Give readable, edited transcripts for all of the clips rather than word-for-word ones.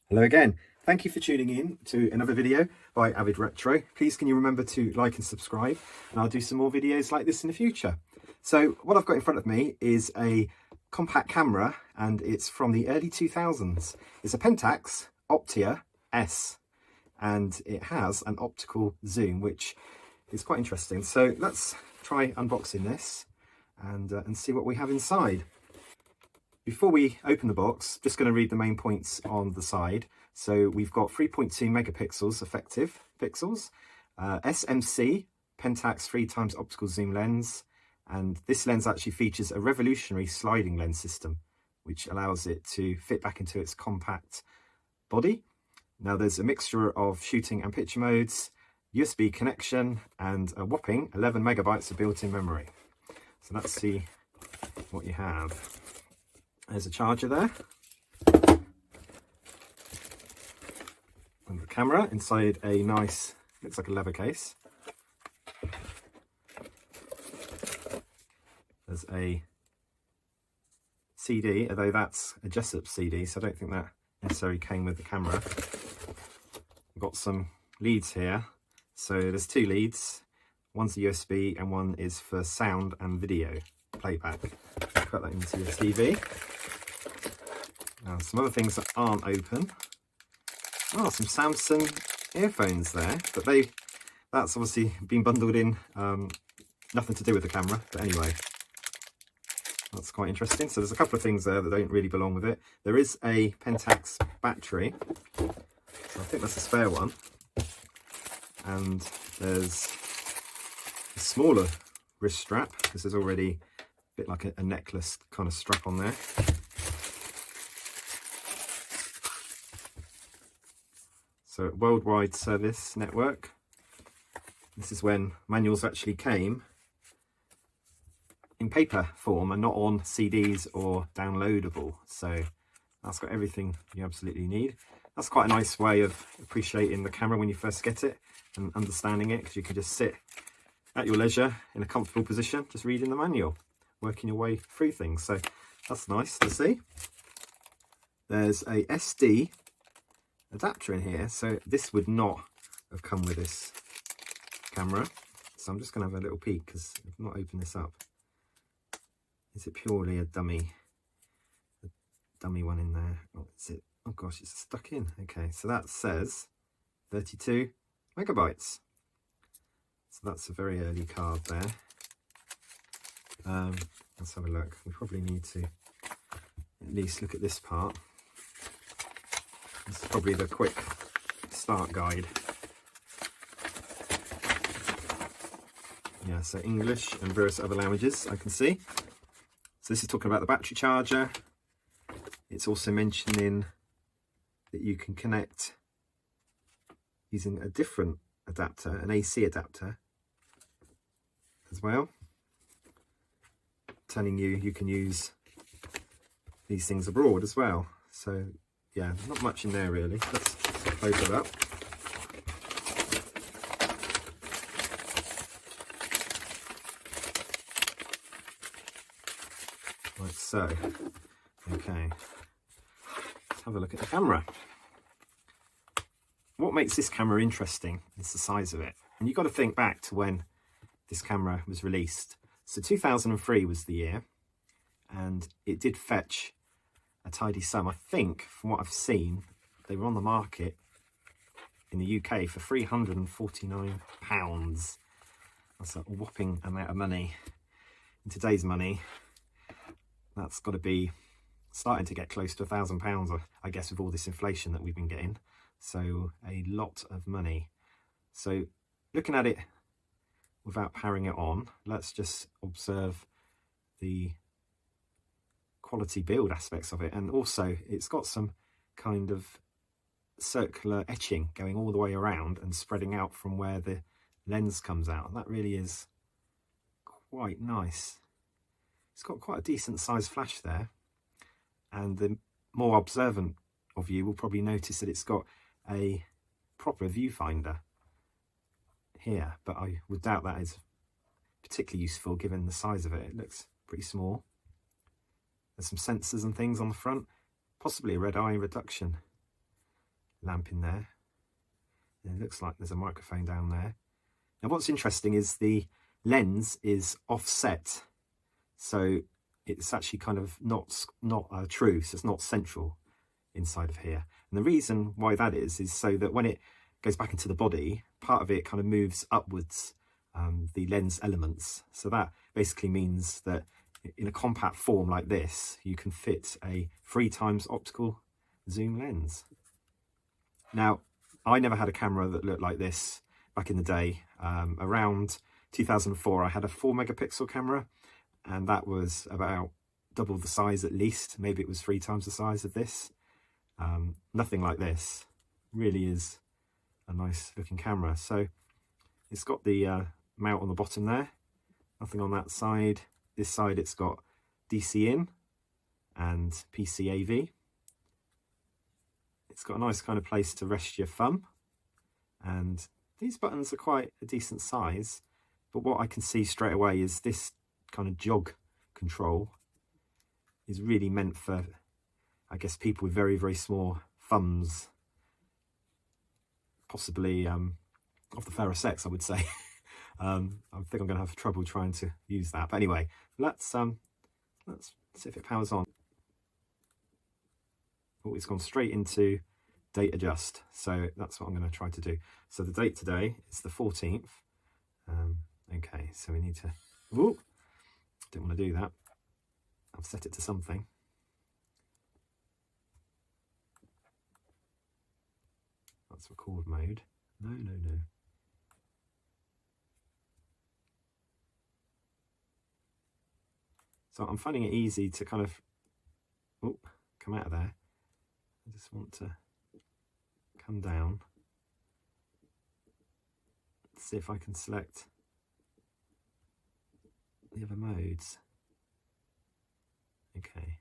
Hello again. Thank you for tuning in to another video by Avid Retro. Please can you remember to like and subscribe, and I'll do some more videos like this in the future. So what I've got in front of me is a compact camera, and it's from the early 2000s. It's a Pentax Optio S, and it has an optical zoom, which is quite interesting. So let's try unboxing this and see what we have inside. Before we open the box, just going to read the main points on the side. So we've got 3.2 megapixels effective pixels, SMC, Pentax 3x optical zoom lens, and this lens actually features a revolutionary sliding lens system, which allows it to fit back into its compact body. Now there's a mixture of shooting and picture modes, USB connection, and a whopping 11 megabytes of built-in memory. So let's see what you have. There's a charger there, and the camera inside a nice, looks like a leather case. There's a CD, although that's a Jessup CD, so I don't think that necessarily came with the camera. We've got some leads here. So there's two leads, one's a USB and one is for sound and video playback. Put that into your TV. Now some other things that aren't open. Oh, some Samsung earphones there, but that's obviously been bundled in, nothing to do with the camera, but anyway, that's quite interesting. So there's a couple of things there that don't really belong with it. There is a Pentax battery, so I think that's a spare one, and there's a smaller wrist strap. This is already a bit like a necklace kind of strap on there. So worldwide service network. This is when manuals actually came in paper form and not on CDs or downloadable. So that's got everything you absolutely need. That's quite a nice way of appreciating the camera when you first get it and understanding it, because you can just sit at your leisure in a comfortable position, just reading the manual, working your way through things. So that's nice to see. There's a SD adapter in here, so this would not have come with this camera. So I'm just going to have a little peek, because I've not opened this up. Is it purely a dummy one in there? Or is it? Oh gosh, it's stuck in. Okay, so that says 32 megabytes. So that's a very early card there. Let's have a look. We probably need to at least look at this part. This is probably the quick start guide. Yeah, so English and various other languages I can see. So this is talking about the battery charger. It's also mentioning that you can connect using a different adapter, an AC adapter as well. Telling you can use these things abroad as well. So yeah, not much in there really. Let's close it up. Like so. Okay. Let's have a look at the camera. What makes this camera interesting is the size of it. And you've got to think back to when this camera was released. So 2003 was the year, and it did fetch a tidy sum. I think, from what I've seen, they were on the market in the UK for £349. That's a whopping amount of money. In today's money, that's got to be starting to get close to £1,000, I guess, with all this inflation that we've been getting. So a lot of money. So looking at it without powering it on, let's just observe the quality build aspects of it. And also it's got some kind of circular etching going all the way around and spreading out from where the lens comes out. That really is quite nice. It's got quite a decent sized flash there, and the more observant of you will probably notice that it's got a proper viewfinder here, but I would doubt that is particularly useful given the size of it. It looks pretty small. There's some sensors and things on the front, possibly a red eye reduction. lamp in there. And it looks like there's a microphone down there. Now what's interesting is the lens is offset, so it's actually kind of not true, so it's not central inside of here. And the reason why that is so that when it goes back into the body, part of it kind of moves upwards, the lens elements. So that basically means that in a compact form like this, you can fit a 3x optical zoom lens. Now, I never had a camera that looked like this back in the day. Around 2004, I had a 4 megapixel camera, and that was about double the size at least. Maybe it was 3x the size of this. Nothing like this. Really is a nice looking camera. So it's got the mount on the bottom there, nothing on that side. This side it's got DC in and PCAV. It's got a nice kind of place to rest your thumb, and these buttons are quite a decent size, but what I can see straight away is this kind of jog control is really meant for, I guess, people with very, very small thumbs, possibly of the fairer sex, I would say. I think I'm going to have trouble trying to use that. But anyway, let's see if it powers on. Oh, it's gone straight into date adjust. So that's what I'm going to try to do. So the date today is the 14th. Okay, so we need to... Ooh, didn't want to do that. I've set it to something. That's record mode. No. So I'm finding it easy to kind of come out of there. I just want to come down. Let's see if I can select the other modes. Okay.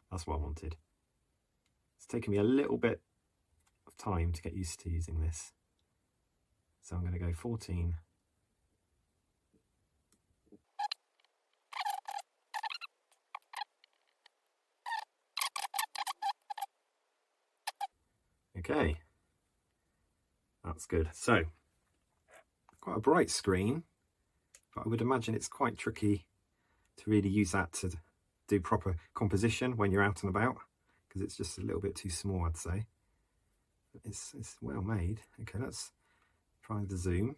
That's what I wanted. It's taken me a little bit of time to get used to using this. So I'm going to go 14. Okay, that's good. So, quite a bright screen, but I would imagine it's quite tricky to really use that to do proper composition when you're out and about, because it's just a little bit too small, I'd say. It's well made. Okay, let's try the zoom.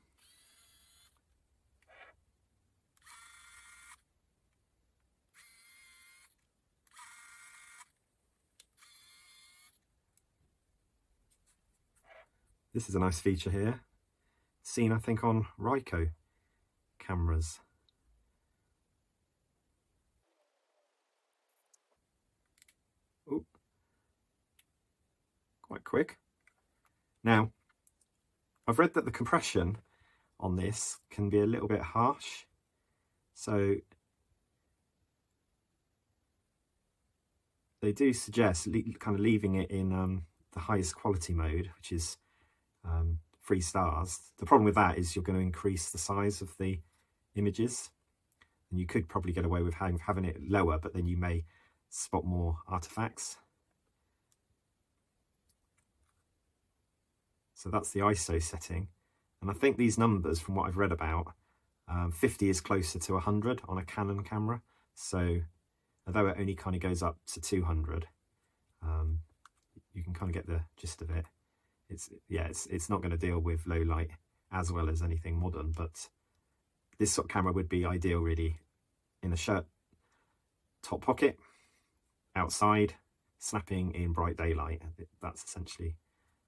This is a nice feature here, seen I think on Ricoh cameras. Ooh. Quite quick. Now, I've read that the compression on this can be a little bit harsh, so they do suggest kind of leaving it in the highest quality mode, which is 3 stars. The problem with that is you're going to increase the size of the images, and you could probably get away with having it lower, but then you may spot more artifacts. So that's the ISO setting, and I think these numbers, from what I've read about, 50 is closer to 100 on a Canon camera, so although it only kind of goes up to 200, you can kind of get the gist of it. It's not going to deal with low light as well as anything modern, but this sort of camera would be ideal really in a shirt top pocket, outside, snapping in bright daylight. That's essentially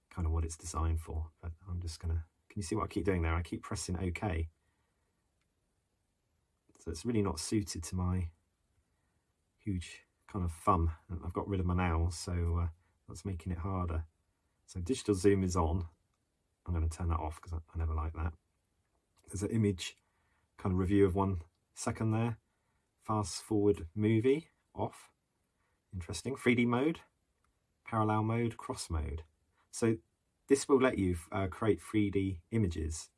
kind of what it's designed for. But I'm just gonna, can you see what I keep doing there? I keep pressing OK. So it's really not suited to my huge kind of thumb. I've got rid of my nails, so that's making it harder. So digital zoom is on. I'm going to turn that off because I never like that. There's an image kind of review of 1 second there. Fast forward movie off. Interesting. 3D mode, parallel mode, cross mode. So this will let you create 3D images,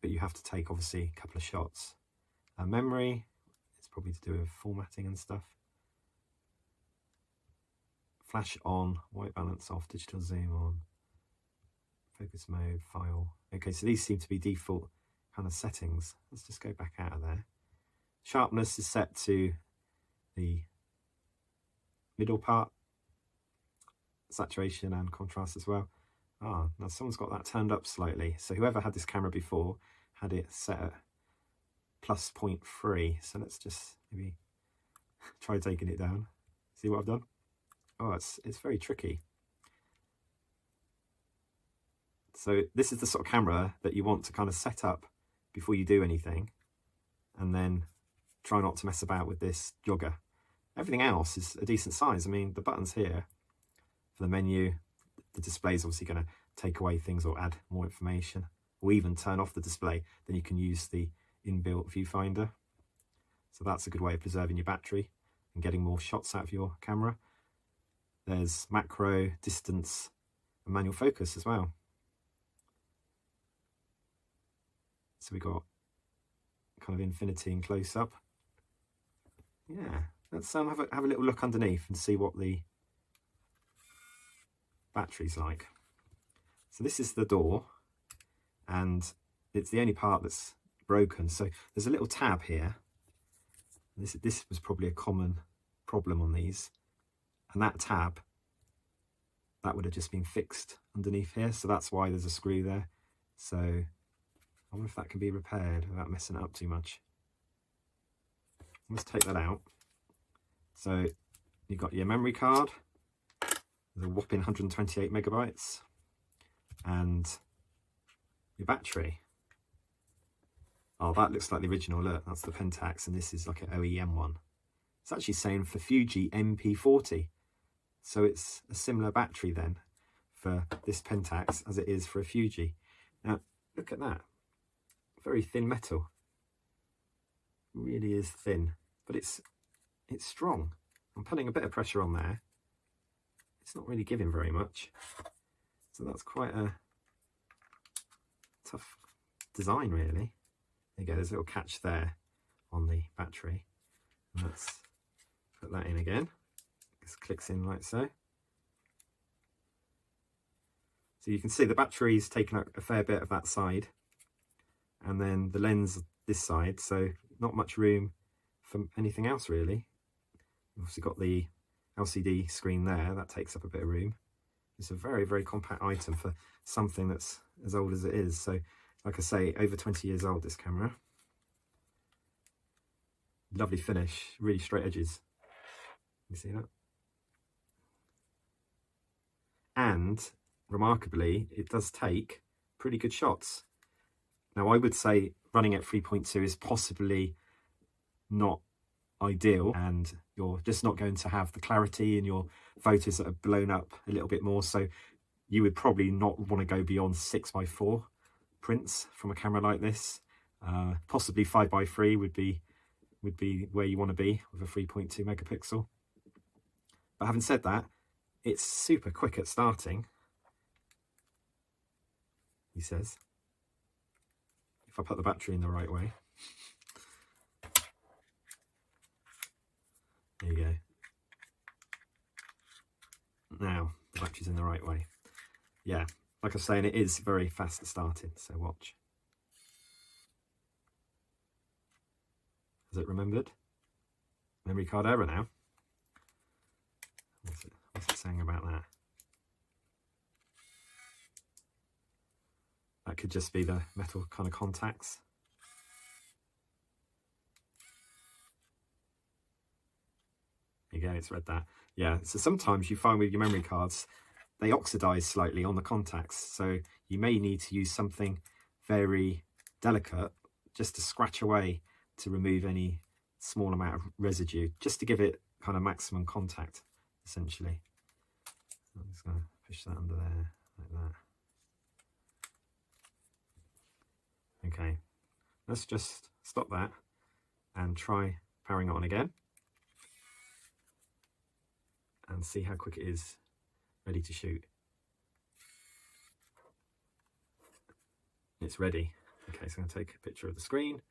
but you have to take obviously a couple of shots. Memory, It's probably to do with formatting and stuff. Flash on, white balance off, digital zoom on, focus mode, file. Okay, so these seem to be default kind of settings. Let's just go back out of there. Sharpness is set to the middle part, saturation and contrast as well. Ah, now someone's got that turned up slightly. So whoever had this camera before had it set at plus 0.3. So let's just maybe try taking it down. See what I've done? Oh, it's very tricky. So this is the sort of camera that you want to kind of set up before you do anything, and then try not to mess about with this jogger. Everything else is a decent size. I mean, the buttons here for the menu, the display is obviously going to take away things or add more information, or even turn off the display. Then you can use the inbuilt viewfinder. So that's a good way of preserving your battery and getting more shots out of your camera. There's macro, distance, and manual focus as well. So we got kind of infinity and close up. Yeah, let's have a little look underneath and see what the battery's like. So this is the door, and it's the only part that's broken. So there's a little tab here. This was probably a common problem on these. And that tab, that would have just been fixed underneath here. So that's why there's a screw there. So I wonder if that can be repaired without messing it up too much. Let's take that out. So you've got your memory card. There's a whopping 128 megabytes. And your battery. Oh, that looks like the original. Look, that's the Pentax, and this is like an OEM one. It's actually saying for Fuji MP40. So it's a similar battery then for this Pentax as it is for a Fuji. Now, look at that. Very thin metal. It really is thin, but it's strong. I'm putting a bit of pressure on there. It's not really giving very much. So that's quite a tough design, really. There you go, there's a little catch there on the battery. And let's put that in again. Just clicks in like so. So you can see the battery's taken up a fair bit of that side, and then the lens this side, so not much room for anything else really. You've obviously got the LCD screen there, that takes up a bit of room. It's a very, very compact item for something that's as old as it is. So like I say, over 20 years old, this camera. Lovely finish, really straight edges. You see that? And remarkably, it does take pretty good shots. Now I would say running at 3.2 is possibly not ideal, and you're just not going to have the clarity in your photos that are blown up a little bit more. So you would probably not want to go beyond 6x4 prints from a camera like this. Possibly 5x3 would be where you want to be with a 3.2 megapixel. But having said that, it's super quick at starting, he says, if I put the battery in the right way. There you go. Now the battery's in the right way. Yeah, like I was saying, it is very fast at starting, so watch. Has it remembered? Memory card error now. What's it saying about that? That could just be the metal kind of contacts. There you go, it's read that. Yeah, so sometimes you find with your memory cards, they oxidize slightly on the contacts. So you may need to use something very delicate just to scratch away to remove any small amount of residue, just to give it kind of maximum contact, essentially. I'm just going to push that under there, like that. Okay, let's just stop that and try powering it on again and see how quick it is ready to shoot. It's ready. Okay, so I'm going to take a picture of the screen.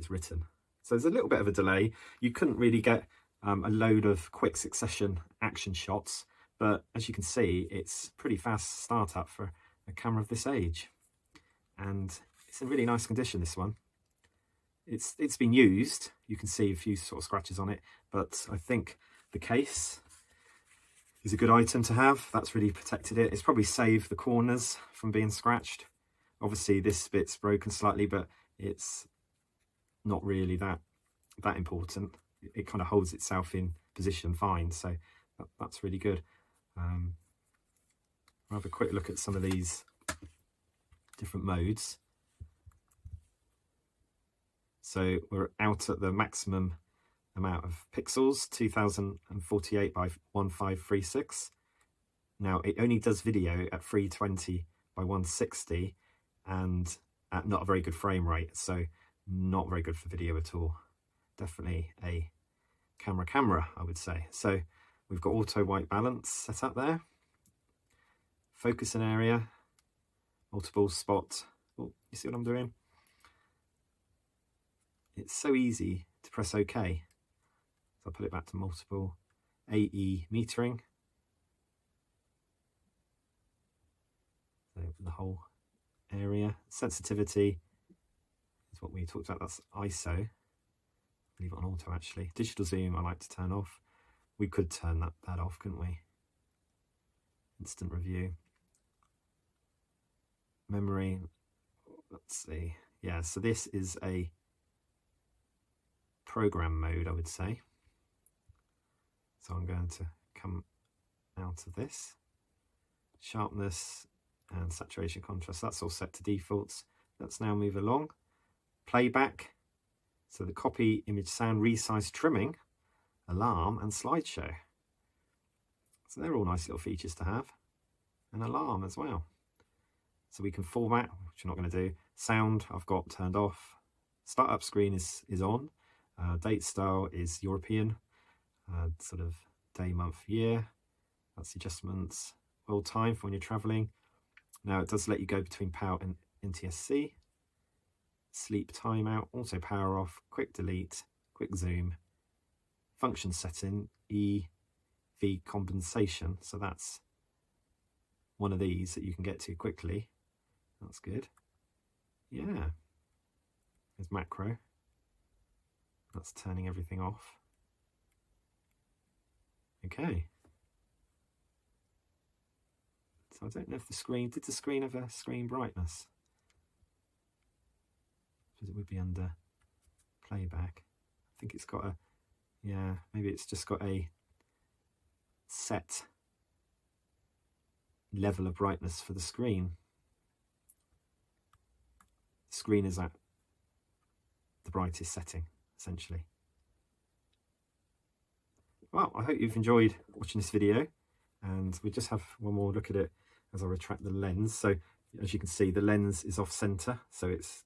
it's written. So there's a little bit of a delay. You couldn't really get a load of quick succession action shots, but as you can see, it's pretty fast startup for a camera of this age. And it's in really nice condition, this one. It's been used. You can see a few sort of scratches on it, but I think the case is a good item to have. That's really protected it. It's probably saved the corners from being scratched. Obviously this bit's broken slightly, but it's not really that important. It kind of holds itself in position fine, so that's really good. I'll have a quick look at some of these different modes. So we're out at the maximum amount of pixels, 2048 by 1536. Now it only does video at 320 by 160 and at not a very good frame rate, so not very good for video at all. Definitely a camera, I would say. So we've got auto white balance set up there, focusing area, multiple spot. Oh, you see what I'm doing? It's so easy to press OK. So I'll put it back to multiple. AE metering. So the whole area. Sensitivity is what we talked about. That's ISO. Leave it on auto actually. Digital zoom I like to turn off. We could turn that off, couldn't we? Instant review. Memory. Let's see. Yeah, so this is a program mode, I would say. So I'm going to come out of this. Sharpness and saturation contrast, that's all set to defaults. Let's now move along. Playback, so the copy, image, sound, resize, trimming, alarm and slideshow. So they're all nice little features to have. An alarm as well. So we can format, which you're not going to do. Sound I've got turned off. Startup screen is on. Date style is European, sort of day, month, year. That's the adjustments. World time for when you're traveling. Now it does let you go between power and NTSC. Sleep timeout, also power off, quick delete, quick zoom. Function setting, EV compensation. So that's one of these that you can get to quickly. That's good. Yeah. There's macro. That's turning everything off. Okay. So I don't know if did the screen have a screen brightness? Because it would be under playback. I think it's got a, yeah, maybe it's just got a set level of brightness for the screen. The screen is at the brightest setting, essentially. Well, I hope you've enjoyed watching this video, and we just have one more look at it as I retract the lens. So as you can see, the lens is off center, so it's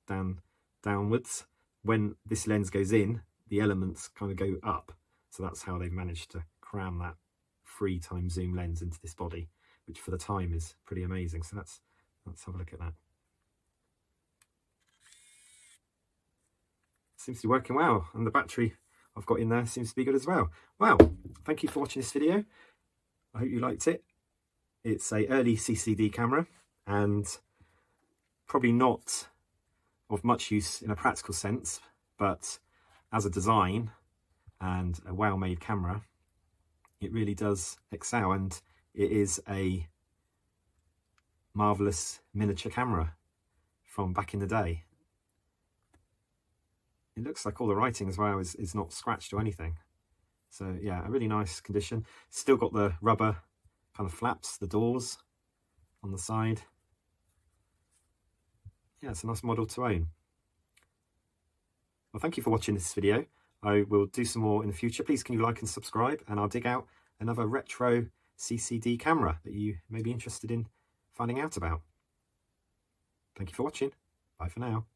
downwards. When this lens goes in, the elements kind of go up. So that's how they've managed to cram that 3x zoom lens into this body, which for the time is pretty amazing. So let's have a look at that. Seems to be working well, and the battery I've got in there seems to be good as well. Well, thank you for watching this video. I hope you liked it. It's a early CCD camera and probably not of much use in a practical sense, but as a design and a well-made camera, it really does excel, and it is a marvelous miniature camera from back in the day. It looks like all the writing as well is not scratched or anything. So yeah, a really nice condition. Still got the rubber kind of flaps, the doors on the side. Yeah, it's a nice model to own. Well, thank you for watching this video. I will do some more in the future. Please can you like and subscribe, and I'll dig out another retro CCD camera that you may be interested in finding out about. Thank you for watching. Bye for now.